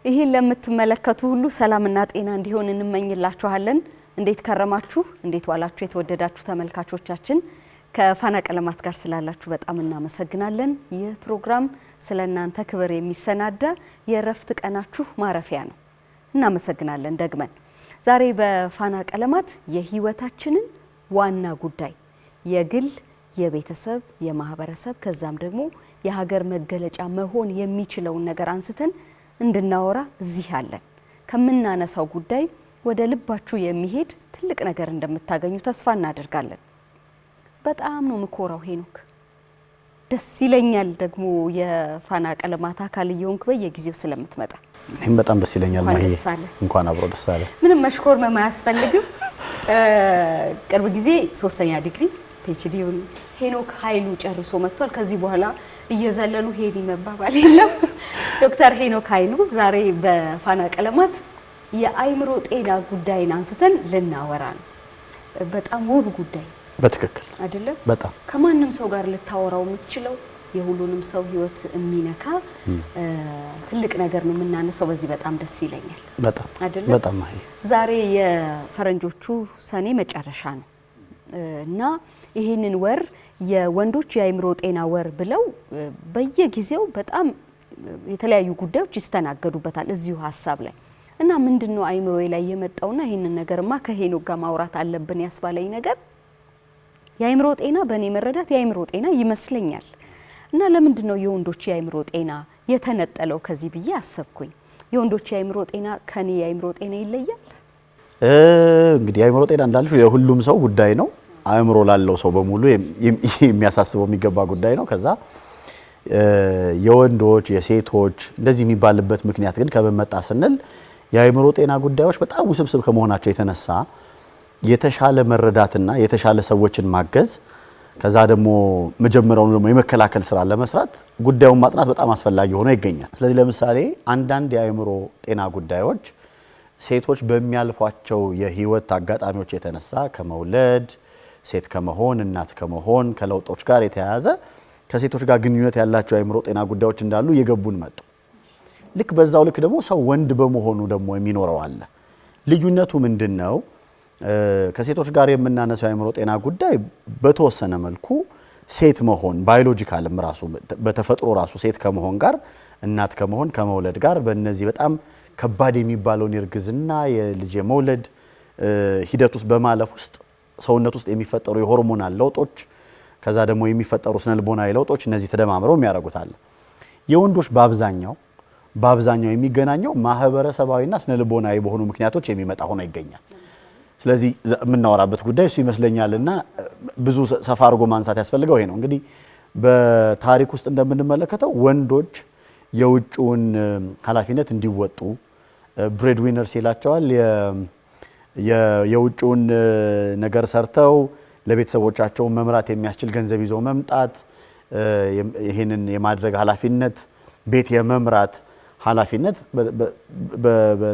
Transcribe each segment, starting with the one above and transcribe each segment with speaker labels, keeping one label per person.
Speaker 1: ይሄን ለምትመለከቱ ሁሉ ሰላምና ጤና እንዲሆን እንመኝላችኋለን። እንዴት ከረማችሁ? እንዴት ዋላችሁ? የተወደዳችሁ ተመልካቾቻችን ከፋና ቀለማት ጋር ስላላችሁ በጣም እናመሰግናለን። ይህ ፕሮግራም ስለናንተ ክብር የሚሰናዳ የረፍት ቀናችሁ ማረፊያ ነው። እናመሰግናለን ደግመን። ዛሬ በፋና ቀለማት የህይወታችንን ዋና ጉዳይ የግል፣ የቤተሰብ፣ የማህበረሰብ ከዛም ደግሞ የሀገር መገለጫ መሆን የሚችለውን ነገር አንስተን እንድናወራ እዚህ አለን። ከምናነሳው ጉዳይ ወደ ልባችሁ የሚሄድ ትልቅ ነገር እንደምታገኙ ተስፋ እናደርጋለን። በጣም ነው ምኮራው ሄኖክ፣ ደስ ይለኛል ደግሞ የፋና ቀለማት አካል እየሆንክ በየጊዜው ስለምትመጣ።
Speaker 2: እኔም በጣም ደስ ይለኛል ማሂ፣ እንኳን አብሮ ደስ አለ።
Speaker 1: ምንም መሽኮር አያስፈልግም። ቅርብ ጊዜ 3ኛ ዲግሪ ፒኤችዲውን ሄኖክ ኃይሉ ጨርሶ መጥቷል። ከዚህ በኋላ እየዘለሉ ሄዲ መባባል የለም። ዶክተር ሄኖክ ኃይሉ ዛሬ በፋና ቀለማት የአይምሮ ጤና ጉዳይን አንስተን ልናወራ ነው። በጣም ውብ ጉዳይ
Speaker 2: በትክክል
Speaker 1: አይደለም?
Speaker 2: በጣም
Speaker 1: ከማንም ሰው ጋር ልታወራው የምትችለው የሁሉንም ሰው ህይወት የሚነካ ትልቅ ነገር ነው የምናነሳው። በዚህ በጣም ደስ ይለኛል።
Speaker 2: በጣም
Speaker 1: አይደለም?
Speaker 2: በጣም ማሂ፣ ዛሬ
Speaker 1: የፈረንጆቹ ሰኔ መጨረሻ ነው እና ይህንን ወር የወንዶች የአይምሮ ጤና ወር ብለው በየጊዜው በጣም የተለያዩ ጉዳዮች ይስተናገዱበታል እዚሁ ሀሳብ ላይ እና ምንድነው አይምሮዬ ላይ የመጣውና ይህንን ነገርማ ከሄኖክ ጋር ማውራት አለብን ያስባለኝ ነገር የአይምሮ ጤና በእኔ መረዳት የአይምሮ ጤና ይመስለኛል። እና ለምንድነው የወንዶች የአይምሮ ጤና የተነጠለው ከዚህ ብዬ አሰብኩኝ። የወንዶች የአይምሮ ጤና ከኔ የአይምሮ ጤና ይለያል?
Speaker 2: እንግዲህ የአይምሮ ጤና እንዳልሽ የሁሉም ሰው ጉዳይ ነው። አእምሮ ላለው ሰው በሙሉ የሚያሳስበው የሚገባ ጉዳይ ነው። ከዛ የወንዶች የሴቶች እንደዚህ የሚባልበት ምክንያት ግን ከመመጣ ስንል የአይምሮ ጤና ጉዳዮች በጣም ውስብስብ ከመሆናቸው የተነሳ የተሻለ መረዳትና የተሻለ ሰዎችን ማገዝ ከዛ ደግሞ መጀመሪያውን ደግሞ የመከላከል ስራ ለመስራት ጉዳዩን ማጥናት በጣም አስፈላጊ ሆኖ ይገኛል። ስለዚህ ለምሳሌ አንዳንድ የአይምሮ ጤና ጉዳዮች ሴቶች በሚያልፏቸው የህይወት አጋጣሚዎች የተነሳ ከመውለድ ሴት ከመሆን እናት ከመሆን ከለውጦች ጋር የተያያዘ ከሴቶች ጋር ግንኙነት ያላቸው የአይምሮ ጤና ጉዳዮች እንዳሉ እየገቡን መጡ። ልክ በዛው ልክ ደግሞ ሰው ወንድ በመሆኑ ደግሞ የሚኖረው አለ። ልዩነቱ ምንድነው? ከሴቶች ጋር የምናነሳው የአይምሮ ጤና ጉዳይ በተወሰነ መልኩ ሴት መሆን ባዮሎጂካልም ራሱ በተፈጥሮ ራሱ ሴት ከመሆን ጋር እናት ከመሆን ከመውለድ ጋር በእነዚህ በጣም ከባድ የሚባለውን የእርግዝና የልጅ የመውለድ ሂደት ውስጥ በማለፍ ውስጥ ሰውነት ውስጥ የሚፈጠሩ የሆርሞናል ለውጦች ከዛ ደግሞ የሚፈጠሩ ስነልቦናዊ ለውጦች እነዚህ ተደማምረው የሚያደርጉታል። የወንዶች በአብዛኛው የሚገናኘው ማህበረሰባዊና ስነልቦናዊ በሆኑ ምክንያቶች የሚመጣ ሆኖ ይገኛል። ስለዚህ የምናወራበት ጉዳይ እሱ ይመስለኛልና ብዙ ሰፋ አድርጎ ማንሳት ያስፈልገው ይሄ ነው። እንግዲህ በታሪክ ውስጥ እንደምንመለከተው ወንዶች የውጭውን ኃላፊነት እንዲወጡ ብሬድ ዊነርስ ይላቸዋል። የውጭውን ነገር ሰርተው ለቤተሰቦቻቸው መምራት የሚያስችል ገንዘብ ይዘው መምጣት፣ ይሄንን የማድረግ ኃላፊነት ቤት የመምራት ኃላፊነት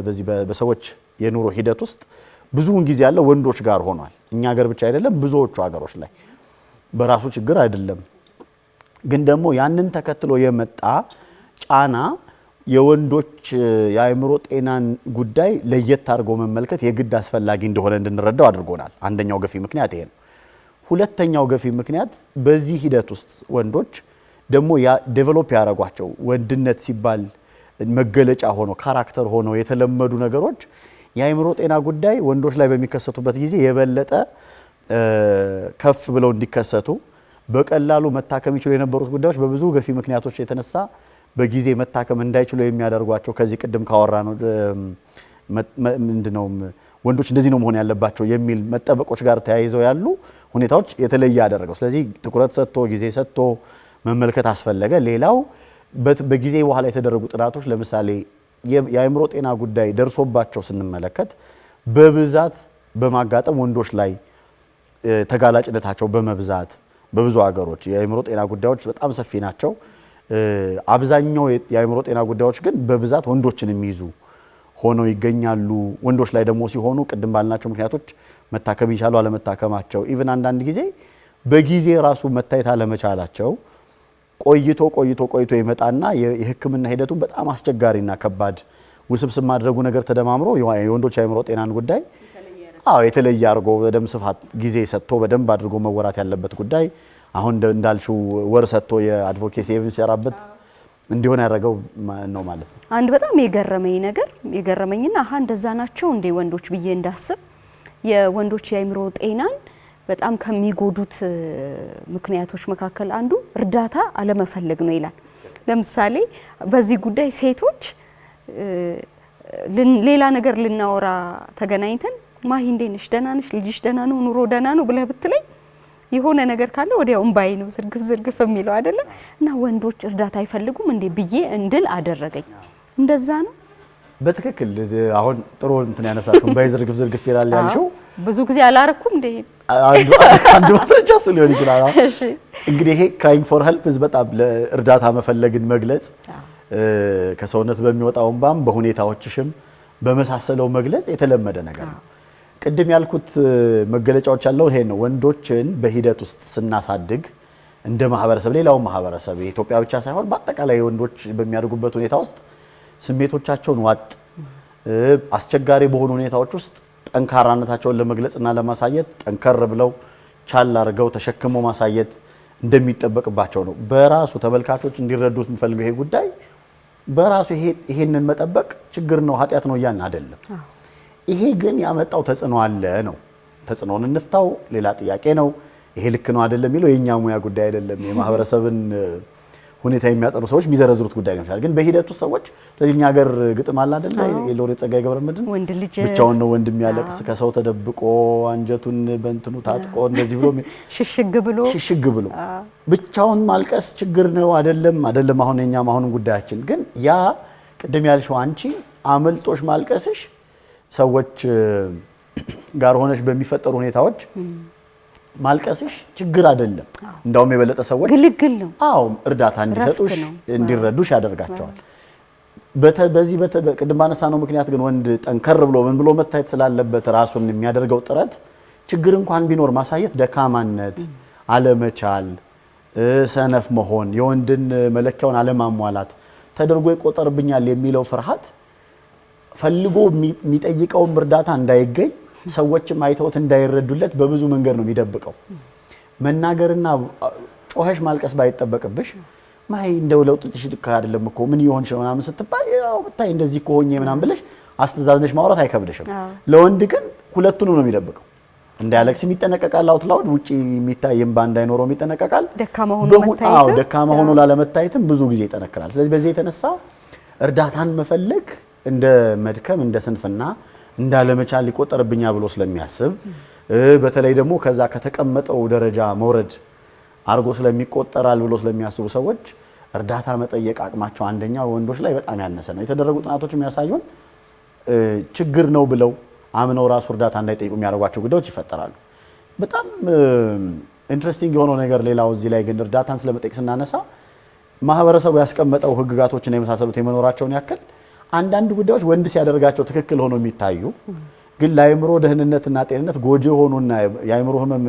Speaker 2: በዚህ በሰዎች የኑሮ ሂደት ውስጥ ብዙውን ጊዜ ያለው ወንዶች ጋር ሆኗል። እኛ ሀገር ብቻ አይደለም፣ ብዙዎቹ ሀገሮች ላይ በራሱ ችግር አይደለም። ግን ደግሞ ያንን ተከትሎ የመጣ ጫና የወንዶች የአይምሮ ጤናን ጉዳይ ለየት አድርጎ መመልከት የግድ አስፈላጊ እንደሆነ እንድንረዳው አድርጎናል። አንደኛው ገፊ ምክንያት ይሄ ነው። ሁለተኛው ገፊ ምክንያት በዚህ ሂደት ውስጥ ወንዶች ደግሞ ዴቨሎፕ ያደረጓቸው ወንድነት ሲባል መገለጫ ሆኖ ካራክተር ሆኖ የተለመዱ ነገሮች የአይምሮ ጤና ጉዳይ ወንዶች ላይ በሚከሰቱበት ጊዜ የበለጠ ከፍ ብለው እንዲከሰቱ በቀላሉ መታከም ይችሉ የነበሩት ጉዳዮች በብዙ ገፊ ምክንያቶች የተነሳ በጊዜ መታከም እንዳይችሉ የሚያደርጓቸው ከዚህ ቅድም ካወራ ነው ምንድነው ወንዶች እንደዚህ ነው መሆን ያለባቸው የሚል መጠበቆች ጋር ተያይዘው ያሉ ሁኔታዎች የተለየ ያደረገው። ስለዚህ ትኩረት ሰጥቶ ጊዜ ሰጥቶ መመልከት አስፈለገ። ሌላው በጊዜ በኋላ የተደረጉ ጥናቶች ለምሳሌ የአይምሮ ጤና ጉዳይ ደርሶባቸው ስንመለከት በብዛት በማጋጠም ወንዶች ላይ ተጋላጭነታቸው በመብዛት በብዙ ሀገሮች የአይምሮ ጤና ጉዳዮች በጣም ሰፊ ናቸው። አብዛኛው የአይምሮ ጤና ጉዳዮች ግን በብዛት ወንዶችን የሚይዙ ሆነው ይገኛሉ። ወንዶች ላይ ደግሞ ሲሆኑ ቅድም ባልናቸው ምክንያቶች መታከም ይቻላል አለመታከማቸው ኢቭን አንዳንድ ጊዜ በጊዜ ራሱ መታየት አለመቻላቸው ቆይቶ ይመጣና የሕክምና ሂደቱን በጣም አስቸጋሪና ከባድ ውስብስብ ማድረጉ ነገር ተደማምሮ የወንዶች የአእምሮ ጤናን ጉዳይ የተለየ አድርጎ በደም ስፋት ጊዜ ሰጥቶ በደንብ አድርጎ መወራት ያለበት ጉዳይ አሁን እንዳልሽው ወር ሰጥቶ የአድቮኬሲ የሚሰራበት እንዲሆን ያደረገው ነው ማለት ነው።
Speaker 1: አንድ በጣም የገረመኝና እንደዛ ናቸው እንደ ወንዶች ብዬ እንዳስብ የወንዶች የአእምሮ ጤናን በጣም ከሚጎዱት ምክንያቶች መካከል አንዱ እርዳታ አለመፈለግ ነው ይላል። ለምሳሌ በዚህ ጉዳይ ሴቶች ሌላ ነገር ልናወራ ተገናኝተን ማሂ እንዴት ነሽ? ደህና ነሽ? ልጅሽ ደህና ነው? ኑሮ ደህና ነው ብለህ ብትለኝ የሆነ ነገር ካለ ወዲያው እምባይ ነው ዝርግፍ የሚለው አይደለ? እና ወንዶች እርዳታ አይፈልጉም እንዴ ብዬ እንድል አደረገኝ። እንደዛ ነው
Speaker 2: በትክክል። አሁን ጥሩ እንትን ያነሳሽው እምባይ ዝርግፍ ይላል ያልሽው
Speaker 1: ብዙ ጊዜ አላረኩም እንዴ
Speaker 2: አንዱ ማስረጃ ሊሆን ይችላል። እንግዲህ ይሄ ክራይንግ ፎር ሄልፕ በጣም ለእርዳታ መፈለግን መግለጽ ከሰውነት በሚወጣው እንባም በሁኔታዎችሽም በመሳሰለው መግለጽ የተለመደ ነገር ነው። ቅድም ያልኩት መገለጫዎች ያለው ይሄ ነው። ወንዶችን በሂደት ውስጥ ስናሳድግ እንደ ማህበረሰብ ሌላው ማህበረሰብ የኢትዮጵያ ብቻ ሳይሆን በአጠቃላይ ወንዶች በሚያድጉበት ሁኔታ ውስጥ ስሜቶቻቸውን ዋጥ አስቸጋሪ በሆኑ ሁኔታዎች ውስጥ ጠንካራነታቸውን ለመግለጽና ለማሳየት ጠንከር ብለው ቻል አድርገው ተሸክመው ማሳየት እንደሚጠበቅባቸው ነው። በራሱ ተመልካቾች እንዲረዱት የሚፈልገው ይሄ ጉዳይ በራሱ ይሄንን መጠበቅ ችግር ነው፣ ኃጢአት ነው እያልን አይደለም። ይሄ ግን ያመጣው ተጽዕኖ አለ ነው። ተጽዕኖን እንፍታው ሌላ ጥያቄ ነው። ይሄ ልክ ነው አይደለም የሚለው የኛ ሙያ ጉዳይ አይደለም። የማህበረሰብን ሁኔታ የሚያጠሩ ሰዎች የሚዘረዝሩት ጉዳይ ነው። ግን በሂደቱ ሰዎች ለኛ ሀገር ግጥም አለ አይደል? የሎሬት ጸጋዬ ገብረመድህን
Speaker 1: ወንድ ልጅ
Speaker 2: ብቻውን ነው ወንድ የሚያለቅስ ከሰው ተደብቆ አንጀቱን በእንትኑ ታጥቆ እንደዚህ ብሎ ሽሽግ ብሎ ብቻውን ማልቀስ ችግር ነው አይደለም? አሁን የኛም አሁን ጉዳያችን ግን ያ ቅድም ያልሽው አንቺ አመልጦሽ ማልቀስሽ ሰዎች ጋር ሆነሽ በሚፈጠሩ ሁኔታዎች ማልቀስሽ ችግር አይደለም። እንዳውም የበለጠ ሰዎች
Speaker 1: ግልግል ነው።
Speaker 2: እርዳታ እንዲሰጡሽ እንዲረዱሽ ያደርጋቸዋል። በዚህ ቅድም ባነሳ ነው ምክንያት ግን ወንድ ጠንከር ብሎ ምን ብሎ መታየት ስላለበት ራሱን የሚያደርገው ጥረት ችግር እንኳን ቢኖር ማሳየት ደካማነት፣ አለመቻል፣ ሰነፍ መሆን፣ የወንድን መለኪያውን አለማሟላት ተደርጎ ይቆጠርብኛል የሚለው ፍርሃት ፈልጎ የሚጠይቀውም እርዳታ እንዳይገኝ ሰዎችም አይተውት እንዳይረዱለት በብዙ መንገድ ነው የሚደብቀው። መናገርና ጮኸሽ ማልቀስ ባይጠበቅብሽ ማይ እንደው ለውጥሽ ልክ አይደለም እኮ ምን ይሆንሽ ምናምን ስትባይ ያው ብታይ እንደዚህ እኮ ሆኜ ምናምን ብለሽ አስተዛዝነሽ ማውራት አይከብድሽም። ለወንድ ግን ሁለቱንም ነው የሚደብቀው። እንዳያለቅስ የሚጠነቀቃል፣ አውት ላውድ ውጪ የሚታይም እንዳይኖረው የሚጠነቀቃል። ደካማ ሆኖ ላለመታየትም ብዙ ጊዜ ይጠነክራል። ስለዚህ በዚህ የተነሳ እርዳታን መፈለግ እንደ መድከም እንደ ስንፍና እንዳለመቻል ሊቆጠርብኛ ብሎ ስለሚያስብ በተለይ ደግሞ ከዛ ከተቀመጠው ደረጃ መውረድ አርጎ ስለሚቆጠራል ብሎ ስለሚያስቡ ሰዎች እርዳታ መጠየቅ አቅማቸው አንደኛው ወንዶች ላይ በጣም ያነሰ ነው። የተደረጉ ጥናቶች የሚያሳዩን ችግር ነው ብለው አምነው ራሱ እርዳታ እንዳይጠይቁ የሚያደርጓቸው ጉዳዮች ይፈጠራሉ። በጣም ኢንትረስቲንግ የሆነው ነገር ሌላው እዚህ ላይ ግን እርዳታን ስለመጠየቅ ስናነሳ ማህበረሰቡ ያስቀመጠው ህግጋቶችና የመሳሰሉት የመኖራቸውን ያክል አንዳንድ ጉዳዮች ወንድ ሲያደርጋቸው ትክክል ሆኖ የሚታዩ ግን ለአእምሮ ደህንነትና ጤንነት ጎጂ የሆኑና የአእምሮ ህመም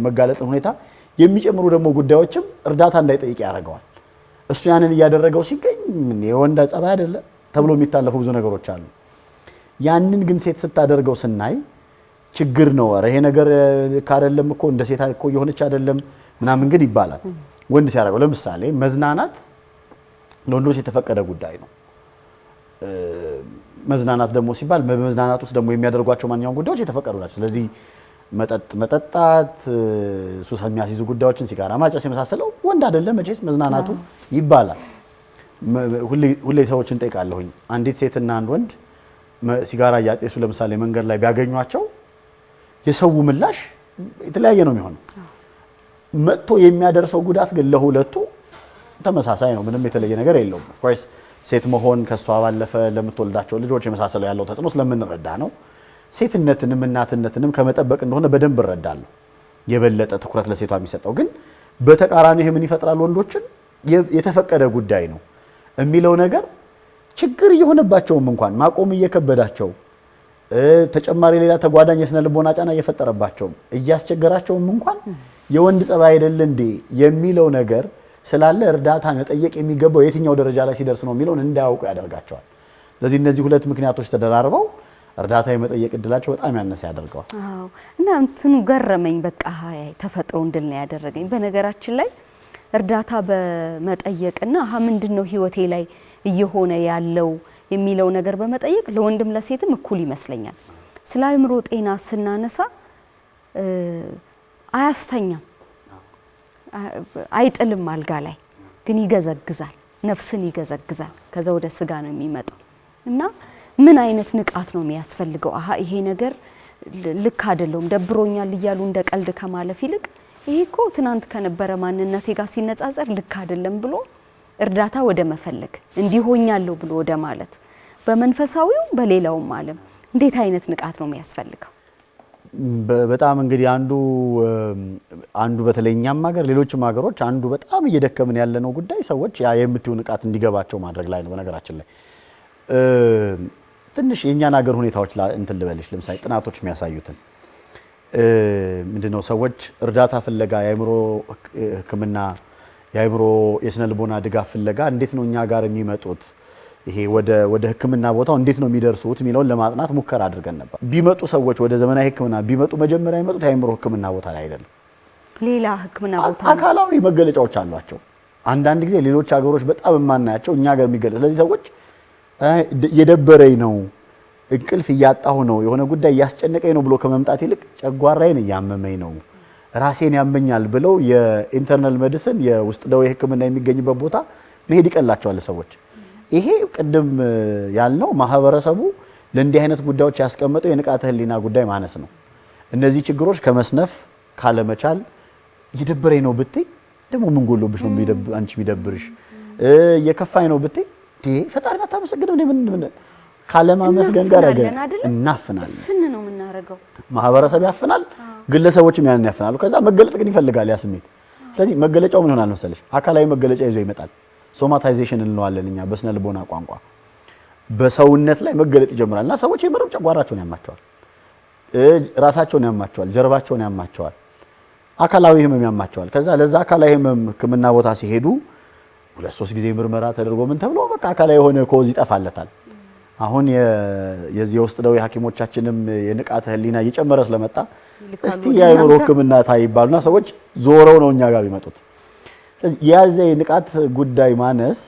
Speaker 2: መጋለጥን ሁኔታ የሚጨምሩ ደግሞ ጉዳዮችም እርዳታ እንዳይጠይቅ ያደርገዋል። እሱ ያንን እያደረገው ሲገኝ የወንድ ጸባይ አይደለም ተብሎ የሚታለፉ ብዙ ነገሮች አሉ። ያንን ግን ሴት ስታደርገው ስናይ ችግር ነው፣ ኧረ ይሄ ነገር ካደለም እኮ እንደ ሴት እኮ የሆነች አይደለም ምናምን ግን ይባላል። ወንድ ሲያደርገው ለምሳሌ መዝናናት ለወንዶች የተፈቀደ ጉዳይ ነው። መዝናናት ደግሞ ሲባል በመዝናናት ውስጥ ደግሞ የሚያደርጓቸው ማንኛውም ጉዳዮች የተፈቀዱ ናቸው። ስለዚህ መጠጣት፣ ሱስ የሚያስይዙ ጉዳዮችን፣ ሲጋራ ማጨስ የመሳሰለው ወንድ አይደለም መቼስ መዝናናቱ ይባላል። ሁሌ ሰዎችን ጠይቃለሁኝ አንዲት ሴትና አንድ ወንድ ሲጋራ እያጤሱ ለምሳሌ መንገድ ላይ ቢያገኟቸው የሰው ምላሽ የተለያየ ነው የሚሆነው። መጥቶ የሚያደርሰው ጉዳት ግን ለሁለቱ ተመሳሳይ ነው። ምንም የተለየ ነገር የለውም። ኦፍ ኮርስ ሴት መሆን ከሷ ባለፈ ለምትወልዳቸው ልጆች የመሳሰለው ያለው ተጽዕኖ ስለምንረዳ ነው። ሴትነትንም እናትነትንም ከመጠበቅ እንደሆነ በደንብ እረዳለሁ። የበለጠ ትኩረት ለሴቷ የሚሰጠው ግን በተቃራኒ ይሄ ምን ይፈጥራል? ወንዶችን የተፈቀደ ጉዳይ ነው የሚለው ነገር ችግር እየሆነባቸውም እንኳን ማቆም እየከበዳቸው ተጨማሪ ሌላ ተጓዳኝ የስነ ልቦና ጫና እየፈጠረባቸውም እያስቸገራቸውም እንኳን የወንድ ጸባይ አይደለ እንዴ የሚለው ነገር ስላለ እርዳታ መጠየቅ የሚገባው የትኛው ደረጃ ላይ ሲደርስ ነው የሚለውን እንዳያውቁ ያደርጋቸዋል። ስለዚህ እነዚህ ሁለት ምክንያቶች ተደራርበው እርዳታ የመጠየቅ እድላቸው በጣም ያነሰ ያደርገዋል።
Speaker 1: አዎ እና እንትኑ ገረመኝ። በቃ ተፈጥሮ እንድል ነው ያደረገኝ። በነገራችን ላይ እርዳታ በመጠየቅና ምንድነው ህይወቴ ላይ እየሆነ ያለው የሚለው ነገር በመጠየቅ ለወንድም ለሴትም እኩል ይመስለኛል። ስለ አእምሮ ጤና ስናነሳ አያስተኛም፣ አይጥልም አልጋ ላይ ግን ይገዘግዛል፣ ነፍስን ይገዘግዛል። ከዛ ወደ ስጋ ነው የሚመጣው እና ምን አይነት ንቃት ነው የሚያስፈልገው? ይሄ ነገር ልክ አይደለም ደብሮኛል እያሉ እንደ ቀልድ ከማለፍ ይልቅ ይሄ እኮ ትናንት ከነበረ ማንነቴ ጋር ሲነጻጸር ልክ አይደለም ብሎ እርዳታ ወደ መፈለግ እንዲሆኛለሁ ብሎ ወደ ማለት በመንፈሳዊው በሌላውም ዓለም እንዴት አይነት ንቃት ነው የሚያስፈልገው?
Speaker 2: በጣም እንግዲህ አንዱ በተለይኛም ሀገር ሌሎችም ሀገሮች አንዱ በጣም እየደከምን ያለነው ጉዳይ ሰዎች ያ የምትዩ ንቃት እንዲገባቸው ማድረግ ላይ ነው። በነገራችን ላይ ትንሽ የኛን ሀገር ሁኔታዎች እንትን ልበልሽ፣ ለምሳሌ ጥናቶች የሚያሳዩትን ምንድነው ሰዎች እርዳታ ፍለጋ የአእምሮ ሕክምና የአእምሮ የስነ ልቦና ድጋፍ ፍለጋ እንዴት ነው እኛ ጋር የሚመጡት፣ ይሄ ወደ ሕክምና ቦታው እንዴት ነው የሚደርሱት የሚለውን ለማጥናት ሙከራ አድርገን ነበር። ቢመጡ ሰዎች ወደ ዘመናዊ ሕክምና ቢመጡ መጀመሪያ የሚመጡት የአእምሮ ሕክምና ቦታ ላይ አይደለም፣ ሌላ ሕክምና ቦታ አካላዊ መገለጫዎች አሏቸው። አንዳንድ ጊዜ ሌሎች ሀገሮች በጣም የማናያቸው እኛ ጋር የሚገለጽ። ስለዚህ ሰዎች የደበረኝ ነው፣ እንቅልፍ እያጣሁ ነው፣ የሆነ ጉዳይ እያስጨነቀኝ ነው ብሎ ከመምጣት ይልቅ ጨጓራዬን እያመመኝ ነው፣ ራሴን ያመኛል ብለው የኢንተርናል ሜዲሲን የውስጥ ደዌ ሕክምና የሚገኝበት ቦታ መሄድ ይቀላቸዋል ሰዎች። ይሄ ቅድም ያልነው ማህበረሰቡ ለእንዲህ አይነት ጉዳዮች ያስቀመጠው የንቃተ ህሊና ጉዳይ ማነስ ነው። እነዚህ ችግሮች ከመስነፍ ካለመቻል እየደበረኝ ነው ብትይ ደግሞ ምን ጎሎብሽ ነው አንቺ የሚደብርሽ? እየከፋኝ ነው ብትይ ፈጣሪን አታመሰግነው? ምን ካለማመስገን ጋር እናፍናለን።
Speaker 1: ፍን ነው የምናደርገው።
Speaker 2: ማህበረሰብ ያፍናል፣ ግለሰቦችም ያንን ያፍናሉ። ከዛ መገለጥ ግን ይፈልጋል ያ ስሜት። ስለዚህ መገለጫው ምን ይሆናል መሰለሽ? አካላዊ መገለጫ ይዞ ይመጣል። ሶማታይዜሽን እንለዋለን እኛ በስነ ልቦና ቋንቋ። በሰውነት ላይ መገለጥ ይጀምራል እና ሰዎች የምርም ጨጓራቸውን ያማቸዋል፣ ራሳቸውን ያማቸዋል፣ ጀርባቸውን ያማቸዋል፣ አካላዊ ህመም ያማቸዋል። ከዛ ለዛ አካላዊ ህመም ሕክምና ቦታ ሲሄዱ 2-3 ጊዜ ምርመራ ተደርጎ ምን ተብሎ በቃ አካላዊ የሆነ ኮዝ ይጠፋለታል። አሁን የዚህ የውስጥ ደዌ ሐኪሞቻችንም የንቃተ ህሊና እየጨመረ ስለመጣ እስቲ የአእምሮ ሕክምና ታይባሉና ሰዎች ዞረው ነው እኛ ጋር የሚመጡት። ስለዚህ የያዘ የንቃት ጉዳይ ማነስ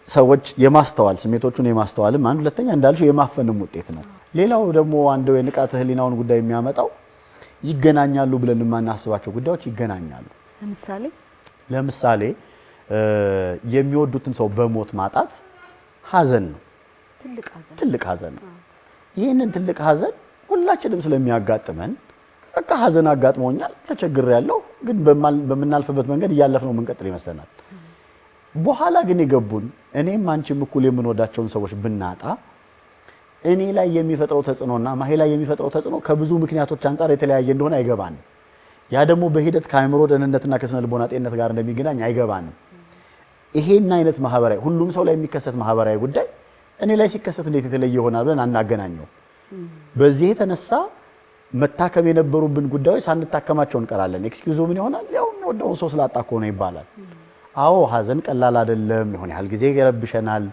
Speaker 2: ሰዎች የማስተዋል ስሜቶቹን የማስተዋልም አንድ ሁለተኛ እንዳልሽው የማፈንም ውጤት ነው። ሌላው ደግሞ አንዱ የንቃተ ህሊናውን ጉዳይ የሚያመጣው ይገናኛሉ ብለን የማናስባቸው ጉዳዮች ይገናኛሉ። ለምሳሌ የሚወዱትን ሰው በሞት ማጣት ሀዘን ነው፣ ትልቅ ሀዘን ነው። ይህንን ትልቅ ሀዘን ሁላችንም ስለሚያጋጥመን በቃ ሀዘን አጋጥሞኛል ተቸግሬያለሁ፣ ግን በምናልፍበት መንገድ እያለፍነው የምንቀጥል ይመስለናል። በኋላ ግን የገቡን እኔም አንቺም እኩል የምንወዳቸውን ሰዎች ብናጣ እኔ ላይ የሚፈጥረው ተጽዕኖና ማሄ ላይ የሚፈጥረው ተጽዕኖ ከብዙ ምክንያቶች አንጻር የተለያየ እንደሆነ አይገባንም። ያ ደግሞ በሂደት ከአእምሮ ደህንነትና ከስነ ልቦና ጤንነት ጋር እንደሚገናኝ አይገባንም። ይሄን አይነት ማህበራዊ ሁሉም ሰው ላይ የሚከሰት ማህበራዊ ጉዳይ እኔ ላይ ሲከሰት እንዴት የተለየ ይሆናል ብለን አናገናኘው። በዚህ የተነሳ መታከም የነበሩብን ጉዳዮች ሳንታከማቸው እንቀራለን። ኤክስኪዩዝ ምን ይሆናል? ያው የሚወደውን ሰው ስላጣ እኮ ነው ይባላል። አዎ ሀዘን ቀላል አይደለም። የሆነ ያህል ጊዜ ይረብሸናል፣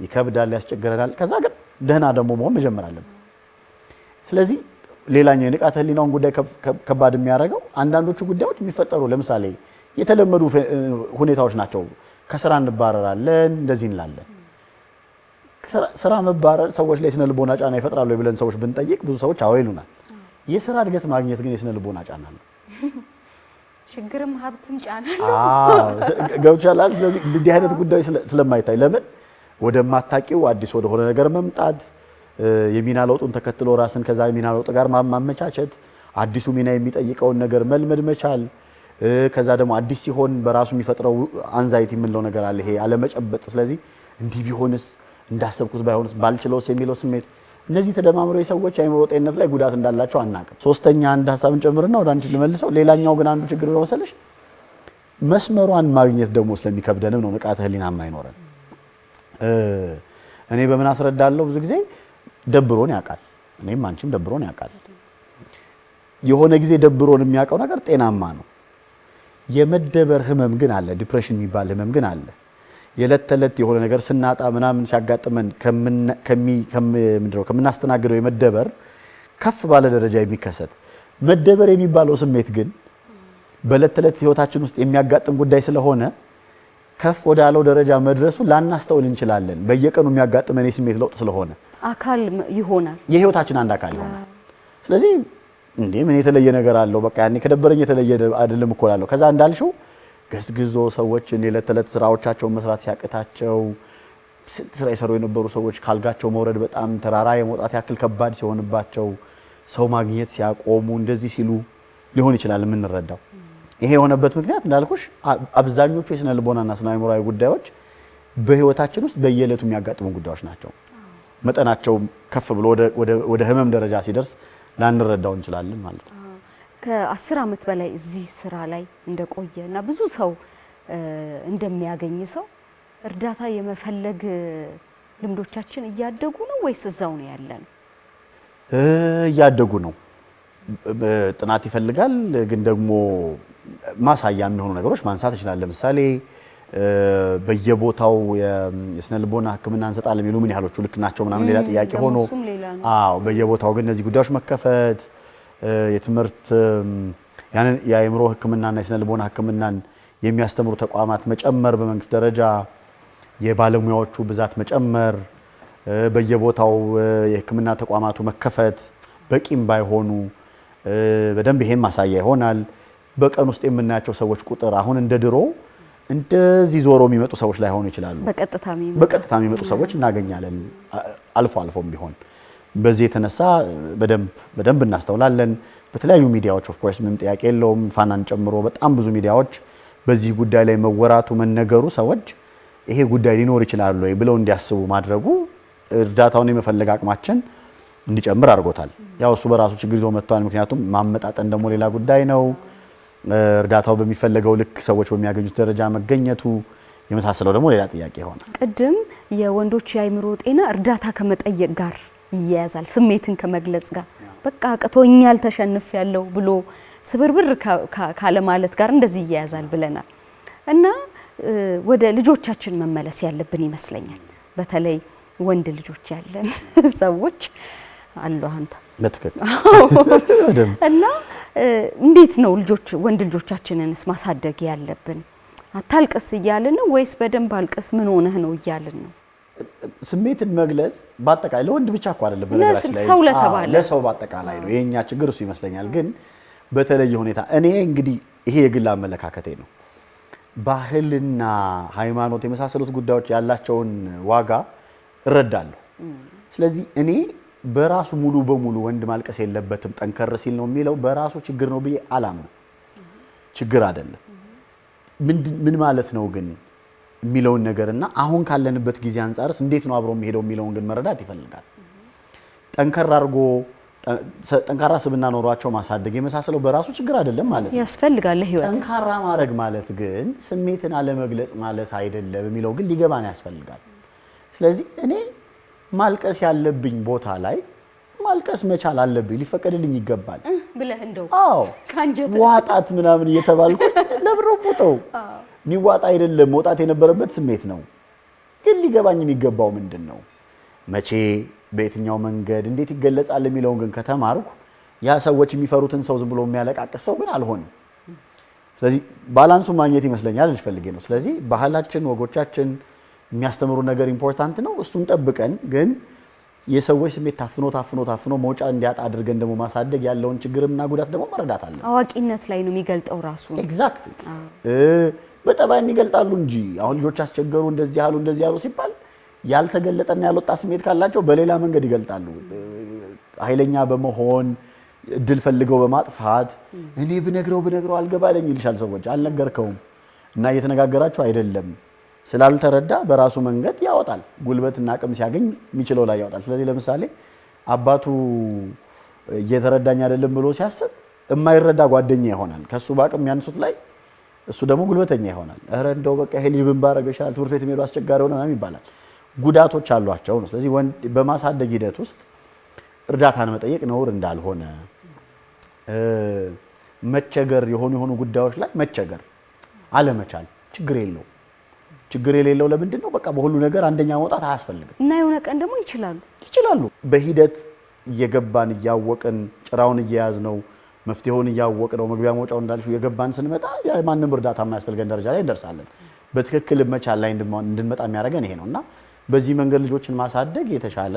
Speaker 2: ይከብዳል፣ ያስቸግረናል። ከዛ ግን ደህና ደግሞ መሆን መጀመር አለብን። ስለዚህ ሌላኛው የንቃተ ህሊናውን ጉዳይ ከባድ የሚያደርገው አንዳንዶቹ ጉዳዮች የሚፈጠሩ ለምሳሌ የተለመዱ ሁኔታዎች ናቸው። ከስራ እንባረራለን፣ እንደዚህ እንላለን። ስራ መባረር ሰዎች ላይ ስነ ልቦና ጫና ይፈጥራሉ ብለን ሰዎች ብንጠይቅ ብዙ ሰዎች አዎ ይሉናል። የስራ እድገት ማግኘት ግን የስነ ልቦና ጫና ነው።
Speaker 1: ችግርም ሀብትም ጫና ነው።
Speaker 2: ገብቻላል። ስለዚህ እንዲህ አይነት ጉዳይ ስለማይታይ ለምን ወደማታውቂው አዲስ ወደሆነ ነገር መምጣት፣ የሚና ለውጡን ተከትሎ ራስን ከዛ የሚና ለውጥ ጋር ማመቻቸት፣ አዲሱ ሚና የሚጠይቀውን ነገር መልመድ መቻል፣ ከዛ ደግሞ አዲስ ሲሆን በራሱ የሚፈጥረው አንዛይቲ የምንለው ነገር አለ፣ ይሄ አለመጨበጥ። ስለዚህ እንዲህ ቢሆንስ፣ እንዳሰብኩት ባይሆንስ፣ ባልችለውስ የሚለው ስሜት፣ እነዚህ ተደማምረው የሰዎች አእምሮ ጤንነት ላይ ጉዳት እንዳላቸው አናውቅም። ሶስተኛ አንድ ሀሳብን ጨምርና ወደ አንቺ ልመልሰው። ሌላኛው ግን አንዱ ችግር ነው መሰለሽ መስመሯን ማግኘት ደግሞ ስለሚከብደንም ነው ንቃተ ህሊና የማይኖረን። እኔ በምን አስረዳለሁ? ብዙ ጊዜ ደብሮን ያውቃል፣ እኔም አንቺም ደብሮን ያውቃል። የሆነ ጊዜ ደብሮን የሚያውቀው ነገር ጤናማ ነው። የመደበር ህመም ግን አለ፣ ዲፕሬሽን የሚባል ህመም ግን አለ። የዕለት ተዕለት የሆነ ነገር ስናጣ ምናምን ሲያጋጥመን ከምናስተናግደው የመደበር ከፍ ባለ ደረጃ የሚከሰት መደበር የሚባለው ስሜት ግን በዕለት ተዕለት ህይወታችን ውስጥ የሚያጋጥም ጉዳይ ስለሆነ ከፍ ወዳለው ደረጃ መድረሱ ላናስተውል እንችላለን። በየቀኑ የሚያጋጥመን የስሜት ለውጥ ስለሆነ
Speaker 1: አካል ይሆናል፣
Speaker 2: የህይወታችን አንድ አካል ይሆናል። ስለዚህ እንዴ ምን የተለየ ነገር አለው? በቃ ያኔ ከደበረኝ የተለየ አይደለም እኮ እላለሁ። ከዛ እንዳልሽው ገዝግዞ ሰዎችን የዕለት ተዕለት ስራዎቻቸውን መስራት ሲያቅታቸው ስራ የሰሩ የነበሩ ሰዎች ካልጋቸው መውረድ በጣም ተራራ የመውጣት ያክል ከባድ ሲሆንባቸው ሰው ማግኘት ሲያቆሙ እንደዚህ ሲሉ ሊሆን ይችላል የምንረዳው። ይሄ የሆነበት ምክንያት እንዳልኩሽ አብዛኞቹ የስነ ልቦናና ስነ አእምሮአዊ ጉዳዮች በህይወታችን ውስጥ በየዕለቱ የሚያጋጥሙ ጉዳዮች ናቸው። መጠናቸው ከፍ ብሎ ወደ ህመም ደረጃ ሲደርስ ላንረዳው እንችላለን ማለት ነው።
Speaker 1: ከ10 ዓመት በላይ እዚህ ስራ ላይ እንደቆየ እና ብዙ ሰው እንደሚያገኝ ሰው እርዳታ የመፈለግ ልምዶቻችን እያደጉ ነው ወይስ እዛው ነው ያለን?
Speaker 2: እያደጉ ነው። ጥናት ይፈልጋል፣ ግን ደግሞ ማሳያ የሚሆኑ ነገሮች ማንሳት ይችላል። ለምሳሌ በየቦታው የስነ ልቦና ሕክምና እንሰጣለን የሚሉ ምን ያህሎቹ ልክ ናቸው ምናምን ሌላ ጥያቄ ሆኖ፣ አዎ በየቦታው ግን እነዚህ ጉዳዮች መከፈት የትምህርት ያንን የአእምሮ ሕክምናና የስነ ልቦና ሕክምናን የሚያስተምሩ ተቋማት መጨመር፣ በመንግስት ደረጃ የባለሙያዎቹ ብዛት መጨመር፣ በየቦታው የሕክምና ተቋማቱ መከፈት በቂም ባይሆኑ በደንብ ይሄን ማሳያ ይሆናል። በቀን ውስጥ የምናያቸው ሰዎች ቁጥር አሁን እንደ ድሮ እንደዚህ ዞሮ የሚመጡ ሰዎች ላይሆኑ ይችላሉ። በቀጥታ የሚመጡ ሰዎች እናገኛለን፣ አልፎ አልፎም ቢሆን። በዚህ የተነሳ በደንብ እናስተውላለን። በተለያዩ ሚዲያዎች ኦፍ ኮርስ ምንም ጥያቄ የለውም፣ ፋናን ጨምሮ በጣም ብዙ ሚዲያዎች በዚህ ጉዳይ ላይ መወራቱ መነገሩ ሰዎች ይሄ ጉዳይ ሊኖር ይችላል ወይ ብለው እንዲያስቡ ማድረጉ እርዳታውን የመፈለግ አቅማችን እንዲጨምር አድርጎታል። ያው እሱ በራሱ ችግር ይዞ መጥቷል። ምክንያቱም ማመጣጠን ደግሞ ሌላ ጉዳይ ነው። እርዳታው በሚፈለገው ልክ ሰዎች በሚያገኙት ደረጃ መገኘቱ የመሳሰለው ደግሞ ሌላ ጥያቄ ይሆናል።
Speaker 1: ቅድም የወንዶች የአእምሮ ጤና እርዳታ ከመጠየቅ ጋር ይያያዛል፣ ስሜትን ከመግለጽ ጋር በቃ አቅቶኛል ተሸንፍ ያለው ብሎ ስብርብር ካለ ማለት ጋር እንደዚህ ይያያዛል ብለናል እና ወደ ልጆቻችን መመለስ ያለብን ይመስለኛል። በተለይ ወንድ ልጆች ያለን ሰዎች አሉ አንተ
Speaker 2: በትክክል
Speaker 1: እና እንዴት ነው ወንድ ልጆቻችንንስ ማሳደግ ያለብን? አታልቅስ እያልን ነው ወይስ በደንብ አልቅስ ምን ሆነህ ነው እያልን ነው?
Speaker 2: ስሜትን መግለጽ በአጠቃላይ ለወንድ ብቻ እኮ አይደለም፣ በነገራችን ላይ ለሰው በአጠቃላይ ነው። የኛ ችግር እሱ ይመስለኛል። ግን በተለየ ሁኔታ እኔ እንግዲህ ይሄ የግል አመለካከቴ ነው። ባህልና ሃይማኖት የመሳሰሉት ጉዳዮች ያላቸውን ዋጋ እረዳለሁ። ስለዚህ እኔ በራሱ ሙሉ በሙሉ ወንድ ማልቀስ የለበትም ጠንከር ሲል ነው የሚለው በራሱ ችግር ነው ብዬ አላምንም። ችግር አይደለም። ምን ማለት ነው ግን የሚለውን ነገርና አሁን ካለንበት ጊዜ አንፃርስ እንዴት ነው አብሮ የሚሄደው የሚለውን ግን መረዳት ይፈልጋል። ጠንካራ ስብዕና ኖሯቸው ማሳደግ የመሳሰለው በራሱ ችግር አይደለም ማለት ነው።
Speaker 1: ያስፈልጋል ህይወት።
Speaker 2: ጠንካራ ማድረግ ማለት ግን ስሜትን አለመግለጽ ማለት አይደለም የሚለው ግን ሊገባን ያስፈልጋል። ስለዚህ እኔ ማልቀስ ያለብኝ ቦታ ላይ ማልቀስ መቻል አለብኝ፣ ሊፈቀድልኝ ይገባል
Speaker 1: ብለህ እንደው
Speaker 2: ካንጀት ዋጣት ምናምን እየተባልኩ ለብሮ ቦታው የሚዋጣ አይደለም፣ መውጣት የነበረበት ስሜት ነው። ግን ሊገባኝ የሚገባው ምንድን ነው፣ መቼ፣ በየትኛው መንገድ፣ እንዴት ይገለጻል የሚለውን ግን ከተማርኩ ያ ሰዎች የሚፈሩትን ሰው ዝም ብሎ የሚያለቃቅስ ሰው ግን አልሆንም። ስለዚህ ባላንሱ ማግኘት ይመስለኛል ልፈልጌ ነው። ስለዚህ ባህላችን፣ ወጎቻችን የሚያስተምሩ ነገር ኢምፖርታንት ነው። እሱን ጠብቀን ግን የሰዎች ስሜት ታፍኖ መውጫ እንዲያጣ አድርገን ደግሞ ማሳደግ ያለውን ችግርና ጉዳት ደግሞ መረዳት አለ።
Speaker 1: አዋቂነት ላይ ነው የሚገልጠው ራሱ።
Speaker 2: ኤግዛክትሊ በጠባይ የሚገልጣሉ እንጂ አሁን ልጆች አስቸገሩ እንደዚህ ያሉ ሲባል ያልተገለጠና ያልወጣ ስሜት ካላቸው በሌላ መንገድ ይገልጣሉ። ኃይለኛ በመሆን እድል ፈልገው በማጥፋት እኔ ብነግረው አልገባለኝ ይልሻል። ሰዎች አልነገርከውም እና እየተነጋገራችሁ አይደለም ስላልተረዳ በራሱ መንገድ ያወጣል። ጉልበትና አቅም ሲያገኝ የሚችለው ላይ ያወጣል። ስለዚህ ለምሳሌ አባቱ እየተረዳኝ አይደለም ብሎ ሲያስብ የማይረዳ ጓደኛ ይሆናል። ከሱ በአቅም ያንሱት ላይ እሱ ደግሞ ጉልበተኛ ይሆናል። ኧረ እንደው በቃ ይሄ ልጅ ምን ባረገው ይሻላል፣ ትምህርት ቤት የሚሄዱ አስቸጋሪ ሆነ ምናምን ይባላል። ጉዳቶች አሏቸው ነው። ስለዚህ በማሳደግ ሂደት ውስጥ እርዳታን መጠየቅ ነውር እንዳልሆነ፣ መቸገር የሆኑ ጉዳዮች ላይ መቸገር አለመቻል ችግር የለው። ችግር የሌለው ለምንድን ነው? በቃ በሁሉ ነገር አንደኛ መውጣት አያስፈልግም
Speaker 1: እና የሆነ ቀን ደግሞ ይችላሉ
Speaker 2: በሂደት እየገባን እያወቅን ጭራውን እየያዝነው መፍትሄውን እያወቅነው መግቢያ መውጫው እንዳልሽው እየገባን ስንመጣ ማንም እርዳታ የማያስፈልገን ደረጃ ላይ እንደርሳለን። በትክክል መቻል ላይ እንድንመጣ የሚያደርገን ይሄ ነውና በዚህ መንገድ ልጆችን ማሳደግ የተሻለ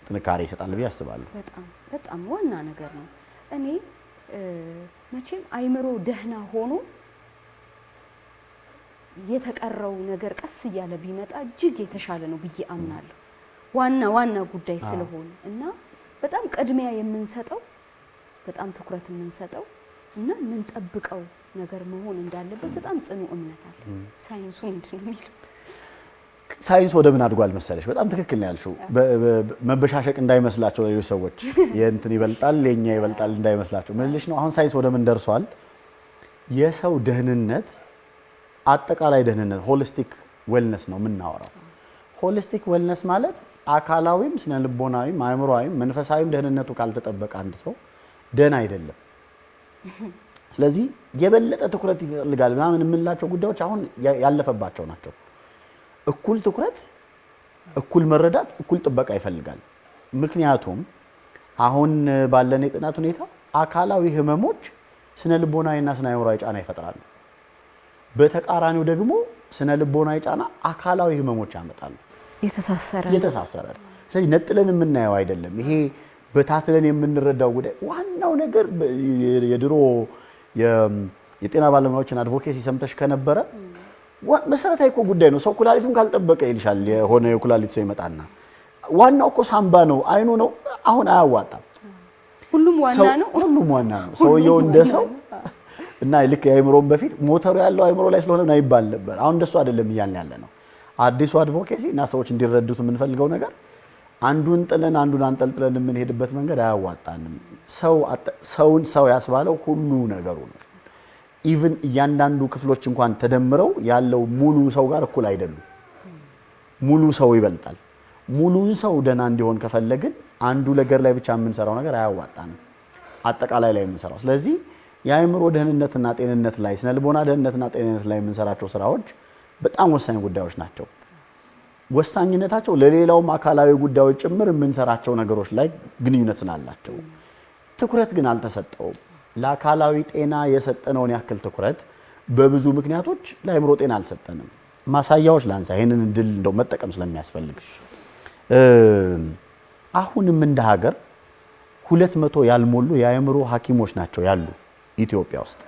Speaker 2: ጥንካሬ ይሰጣል ብዬ አስባለሁ።
Speaker 1: በጣም ዋና ነገር ነው። እኔ መቼም አይምሮ ደህና ሆኖ የተቀረው ነገር ቀስ እያለ ቢመጣ እጅግ የተሻለ ነው ብዬ አምናለሁ። ዋና ጉዳይ ስለሆነ እና በጣም ቅድሚያ የምንሰጠው በጣም ትኩረት የምንሰጠው እና የምንጠብቀው ነገር መሆን እንዳለበት በጣም ጽኑ እምነት አለ። ሳይንሱ ምንድን ነው የሚለው?
Speaker 2: ሳይንስ ወደ ምን አድጓል መሰለሽ? በጣም ትክክል ነው ያልሽው። መበሻሸቅ እንዳይመስላቸው ሌሎች ሰዎች የእንትን ይበልጣል የኛ ይበልጣል እንዳይመስላቸው ምንልሽ ነው። አሁን ሳይንስ ወደ ምን ደርሷል? የሰው ደህንነት አጠቃላይ ደህንነት ሆሊስቲክ ዌልነስ ነው የምናወራው። ሆሊስቲክ ዌልነስ ማለት አካላዊም ስነ ልቦናዊም አእምሮአዊም መንፈሳዊም ደህንነቱ ካልተጠበቀ አንድ ሰው ደህና አይደለም። ስለዚህ የበለጠ ትኩረት ይፈልጋል ምናምን የምንላቸው ጉዳዮች አሁን ያለፈባቸው ናቸው። እኩል ትኩረት፣ እኩል መረዳት፣ እኩል ጥበቃ ይፈልጋል። ምክንያቱም አሁን ባለን የጥናት ሁኔታ አካላዊ ህመሞች ስነ ልቦናዊና ስነ አእምሮአዊ ጫና ይፈጥራሉ። በተቃራኒው ደግሞ ስነ ልቦናዊ ጫና አካላዊ ህመሞች ያመጣሉ። የተሳሰረ። ስለዚህ ነጥለን የምናየው አይደለም። ይሄ በታትለን የምንረዳው ጉዳይ ዋናው ነገር የድሮ የጤና ባለሙያዎችን አድቮኬሲ ሰምተሽ ከነበረ መሰረታዊ እኮ ጉዳይ ነው። ሰው ኩላሊቱን ካልጠበቀ ይልሻል። የሆነ የኩላሊት ሰው ይመጣና ዋናው እኮ ሳምባ ነው አይኑ ነው። አሁን አያዋጣም።
Speaker 1: ሁሉም ዋና ነው።
Speaker 2: ሰውየው እንደ ሰው እና ልክ የአእምሮን በፊት ሞተሩ ያለው አእምሮ ላይ ስለሆነ ነው ይባል ነበር። አሁን እንደሱ አይደለም እያልን ያለ ነው። አዲሱ አድቮኬሲ እና ሰዎች እንዲረዱት የምንፈልገው ነገር አንዱን ጥለን አንዱን አንጠልጥለን የምንሄድበት መንገድ አያዋጣንም። ሰው ያስባለው ሁሉ ነገሩ ነው። ኢቭን እያንዳንዱ ክፍሎች እንኳን ተደምረው ያለው ሙሉ ሰው ጋር እኩል አይደሉም። ሙሉ ሰው ይበልጣል። ሙሉን ሰው ደህና እንዲሆን ከፈለግን አንዱ ነገር ላይ ብቻ የምንሰራው ነገር አያዋጣንም። አጠቃላይ ላይ የምንሰራው ስለዚህ የአእምሮ ደህንነትና ጤንነት ላይ ስነ ልቦና ደህንነትና ጤንነት ላይ የምንሰራቸው ስራዎች በጣም ወሳኝ ጉዳዮች ናቸው። ወሳኝነታቸው ለሌላውም አካላዊ ጉዳዮች ጭምር የምንሰራቸው ነገሮች ላይ ግንኙነት ስላላቸው ትኩረት ግን አልተሰጠውም። ለአካላዊ ጤና የሰጠነውን ያክል ትኩረት በብዙ ምክንያቶች ለአእምሮ ጤና አልሰጠንም። ማሳያዎች ላንሳ፣ ይሄንን እድል እንደው መጠቀም ስለሚያስፈልግ አሁንም እንደ ሀገር 200 ያልሞሉ የአእምሮ ሐኪሞች ናቸው ያሉ ኢትዮጵያ ውስጥ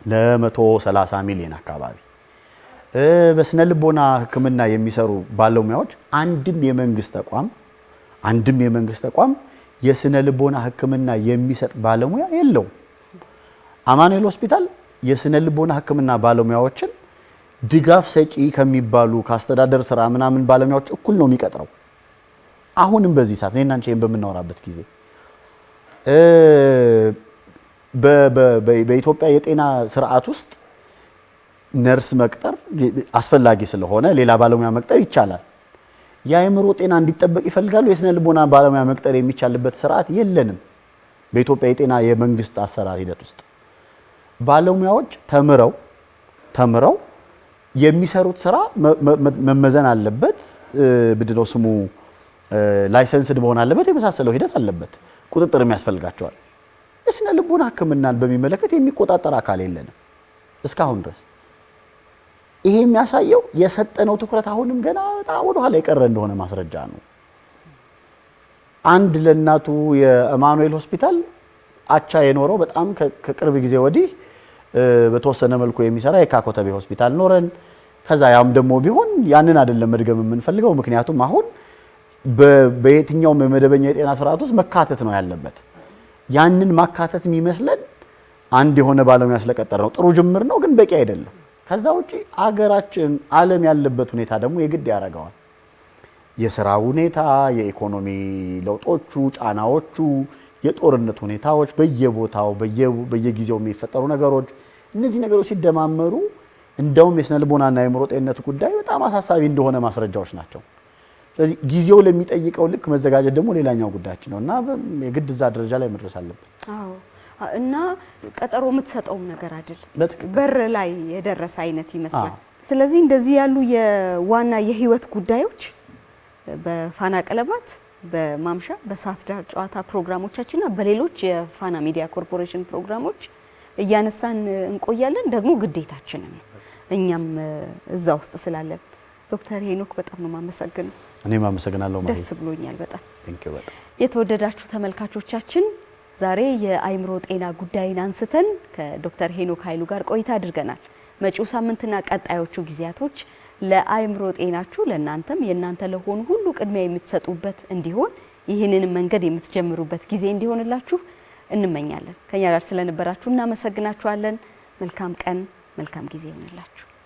Speaker 2: ለ130 ሚሊዮን አካባቢ። በስነ ልቦና ሕክምና የሚሰሩ ባለሙያዎች አንድም የመንግስት ተቋም የስነ ልቦና ሕክምና የሚሰጥ ባለሙያ የለው። አማኑኤል ሆስፒታል የስነ ልቦና ሕክምና ባለሙያዎችን ድጋፍ ሰጪ ከሚባሉ ከአስተዳደር ስራ ምናምን ባለሙያዎች እኩል ነው የሚቀጥረው። አሁንም በዚህ ሰዓት እኔና አንቺ በምናወራበት ጊዜ በኢትዮጵያ የጤና ስርዓት ውስጥ ነርስ መቅጠር አስፈላጊ ስለሆነ ሌላ ባለሙያ መቅጠር ይቻላል። የአእምሮ ጤና እንዲጠበቅ ይፈልጋሉ። የስነ ልቦና ባለሙያ መቅጠር የሚቻልበት ስርዓት የለንም። በኢትዮጵያ የጤና የመንግስት አሰራር ሂደት ውስጥ ባለሙያዎች ተምረው የሚሰሩት ስራ መመዘን አለበት። ብድነው ስሙ ላይሰንስድ መሆን አለበት። የመሳሰለው ሂደት አለበት። ቁጥጥርም ያስፈልጋቸዋል። የስነ ልቦና ሕክምናን በሚመለከት የሚቆጣጠር አካል የለንም እስካሁን ድረስ። ይሄ የሚያሳየው የሰጠነው ትኩረት አሁንም ገና በጣም ወደ ኋላ የቀረ እንደሆነ ማስረጃ ነው። አንድ ለእናቱ የአማኑኤል ሆስፒታል አቻ የኖረው በጣም ከቅርብ ጊዜ ወዲህ በተወሰነ መልኩ የሚሰራ የካ ኮተቤ ሆስፒታል ኖረን፣ ከዛ ያም ደግሞ ቢሆን ያንን አይደለም መድገም የምንፈልገው። ምክንያቱም አሁን በየትኛውም የመደበኛ የጤና ስርዓት ውስጥ መካተት ነው ያለበት። ያንን ማካተት የሚመስለን አንድ የሆነ ባለሙያ ስለቀጠረ ነው። ጥሩ ጅምር ነው፣ ግን በቂ አይደለም። ከዛ ውጪ አገራችን ዓለም ያለበት ሁኔታ ደግሞ የግድ ያደርገዋል። የስራ ሁኔታ፣ የኢኮኖሚ ለውጦቹ፣ ጫናዎቹ፣ የጦርነት ሁኔታዎች፣ በየቦታው በየጊዜው የሚፈጠሩ ነገሮች፣ እነዚህ ነገሮች ሲደማመሩ እንደውም የስነ ልቦናና የአእምሮ ጤንነት ጉዳይ በጣም አሳሳቢ እንደሆነ ማስረጃዎች ናቸው። ስለዚህ ጊዜው ለሚጠይቀው ልክ መዘጋጀት ደግሞ ሌላኛው ጉዳያችን ነው እና የግድ እዛ ደረጃ ላይ መድረስ አለብን።
Speaker 1: አዎ እና ቀጠሮ የምትሰጠውም ነገር አይደል፣ በር ላይ የደረሰ አይነት ይመስላል። ስለዚህ እንደዚህ ያሉ የዋና የህይወት ጉዳዮች በፋና ቀለማት በማምሻ በሰዓት ዳር ጨዋታ ፕሮግራሞቻችንና በሌሎች የፋና ሚዲያ ኮርፖሬሽን ፕሮግራሞች እያነሳን እንቆያለን። ደግሞ ግዴታችንን ነው እኛም እዛ ውስጥ ስላለን። ዶክተር ሄኖክ በጣም ነው ማመሰግነው።
Speaker 2: እኔም አመሰግናለሁ ማለት
Speaker 1: ደስ ብሎኛል በጣም።
Speaker 2: ቴንክ ዩ በጣም።
Speaker 1: የተወደዳችሁ ተመልካቾቻችን ዛሬ የአእምሮ ጤና ጉዳይን አንስተን ከዶክተር ሄኖክ ኃይሉ ጋር ቆይታ አድርገናል። መጪው ሳምንትና ቀጣዮቹ ጊዜያቶች ለአእምሮ ጤናችሁ ለእናንተም የእናንተ ለሆኑ ሁሉ ቅድሚያ የምትሰጡበት እንዲሆን ይህንን መንገድ የምትጀምሩበት ጊዜ እንዲሆንላችሁ እንመኛለን። ከኛ ጋር ስለነበራችሁ እናመሰግናችኋለን። መልካም ቀን፣ መልካም ጊዜ ይሆንላችሁ።